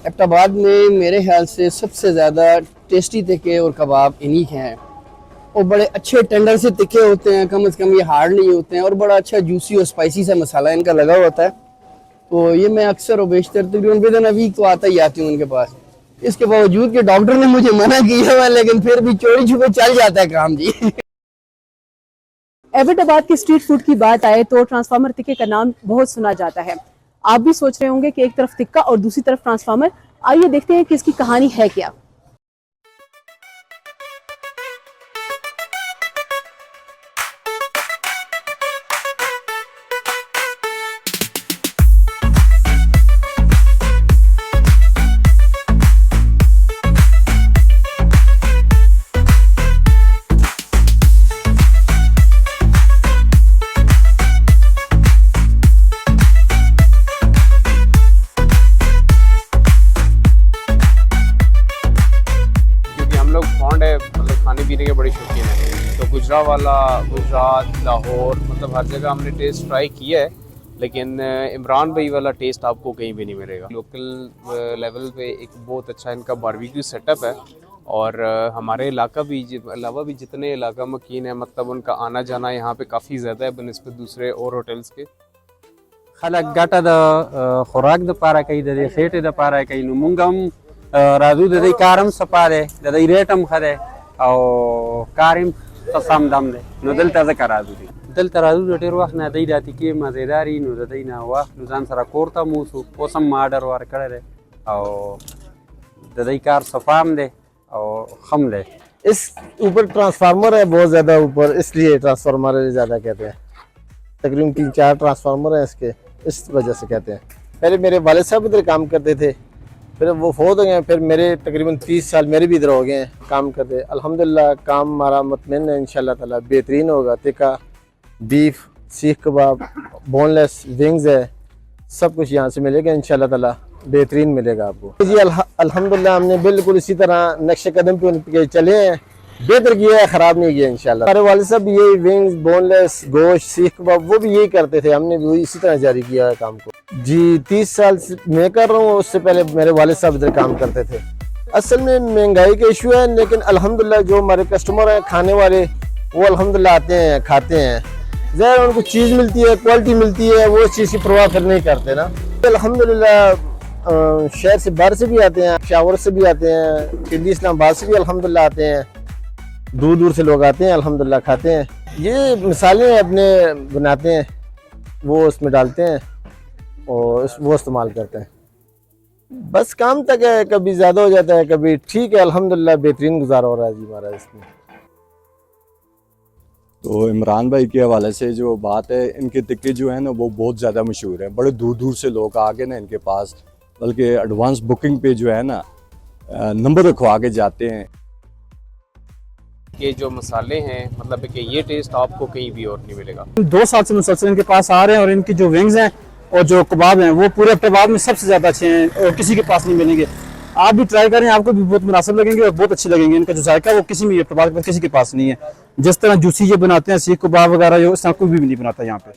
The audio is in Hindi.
एबटाबाद में मेरे ख्याल से सबसे ज़्यादा टेस्टी तिक्के और कबाब इन्हीं के हैं और बड़े अच्छे टेंडर से तिक्के होते हैं, कम से कम ये हार्ड नहीं होते हैं और बड़ा अच्छा जूसी और स्पाइसी सा मसाला इनका लगा होता है। तो ये मैं अक्सर और बेशतर तकरीबन विदिन अ वीक तो आता ही आती हूँ उनके पास। इसके बावजूद कि डॉक्टर ने मुझे मना किया हुआ लेकिन फिर भी चोरी छुपे चल जाता है काम जी। एबटाबाद के स्ट्रीट फूड की बात आए तो ट्रांसफार्मर तिक्के का नाम बहुत सुना जाता है। आप भी सोच रहे होंगे कि एक तरफ तिक्का और दूसरी तरफ ट्रांसफार्मर। आइए देखते हैं कि इसकी कहानी है क्या। मतलब खाने पीने के बड़े शौकीन हैं। तो गुजरात, लाहौर, मतलब हर जगह हमने टेस्ट ट्राई किया है, लेकिन इमरान भाई वाला टेस्ट आपको कहीं भी नहीं मिलेगा। लोकल लेवल पे एक बहुत अच्छा इनका बारबेक्यू सेटअप है और हमारे अलावा भी जितने इलाका मकीन है, मतलब उनका आना जाना यहाँ पे काफ़ी ज़्यादा है बनस्बत दूसरे और होटल्स के। खलक गटा द खुराक द पारा कई दे खेटे द पारा कई नुमुंगम राजू दे कारम सपारे दे रेटम खरे और कारिम तसाम दम दे नो दल ताजा कराजू दल तराजू डेर वक्त ना दई दाती के मजेदारी नो दई ना वक्त नुजान सरा कोरता मूसु ओसम माडर वार करे और दई कार सफाम दे और खम दे। इस ऊपर ट्रांसफार्मर है बहुत ज़्यादा ऊपर, इसलिए ट्रांसफार्मर ज़्यादा कहते हैं। तकरीबन 3-4 ट्रांसफार्मर हैं इसके, इस वजह से कहते हैं। पहले मेरे वालिद साहब इधर काम करते थे, फिर वो फौत हो गए, फिर मेरे तकरीबन 30 साल मेरे भी इधर हो गए हैं काम करते। अल्हम्दुलिल्लाह काम हमारा मुतमईन है, इंशाल्लाह ताला बेहतरीन होगा। टिक्का, बीफ, सीख कबाब, बोनलेस, विंग्स है, सब कुछ यहाँ से मिलेगा इंशाल्लाह ताला, बेहतरीन मिलेगा आपको जी। अल्हम्दुलिल्लाह हमने बिल्कुल इसी तरह नक्शे कदम पे चले हैं, बेहतर किया है, ख़राब नहीं किया इंशाल्लाह। हमारे वालिद साहब यही विंग्स, बोनलेस, गोश्त, सीख कबाब वो भी यही करते थे, हमने भी इसी तरह जारी किया है काम को जी। 30 साल से मैं कर रहा हूँ, उससे पहले मेरे वालिद साहब इधर काम करते थे। असल में महंगाई का इशू है, लेकिन अल्हम्दुलिल्लाह जो हमारे कस्टमर हैं खाने वाले, वो अल्हम्दुलिल्लाह आते हैं, खाते हैं। ज़ाहिर उनको चीज़ मिलती है, क्वालिटी मिलती है, वो चीज़ की परवाह फिर नहीं करते ना। अल्हम्दुलिल्लाह शहर से बाहर से भी आते हैं, शावर से भी आते हैं, दिल्ली इस्लामाबाद से भी अल्हम्दुलिल्लाह आते हैं, दूर दूर से लोग आते हैं, अल्हम्दुलिल्लाह खाते हैं। ये मिसालें अपने बनाते हैं, वो उसमें डालते हैं और वो इस्तेमाल करते हैं। बस काम तक है, कभी ज़्यादा हो जाता है, कभी ठीक है। अल्हम्दुलिल्लाह बेहतरीन गुजारा हो रहा है जी हमारा इसमें। तो इमरान भाई के हवाले से जो बात है, इनके टिक्के जो है ना वो बहुत ज़्यादा मशहूर है, बड़े दूर दूर से लोग आके ना इनके पास, बल्कि एडवांस बुकिंग पे जो है ना नंबर रखवा के जाते हैं। ये जो मसाले हैं, मतलब कि ये टेस्ट आपको कहीं भी और नहीं मिलेगा। 2 साल से मुसलसल इनके पास आ रहे हैं और इनकी जो विंग्स हैं और जो कबाब हैं वो पूरे एबटाबाद में सबसे ज़्यादा अच्छे हैं और किसी के पास नहीं मिलेंगे। आप भी ट्राई करें, आपको भी बहुत मुनासिब लगेंगे और बहुत अच्छे लगेंगे। इनका जो जायका वो किसी भी एबटाबाद में किसी के पास नहीं है। जिस तरह जूसी ये बनाते हैं सीख कबाब वगैरह, जो इस तरह कोई भी नहीं बनाता यहाँ पे।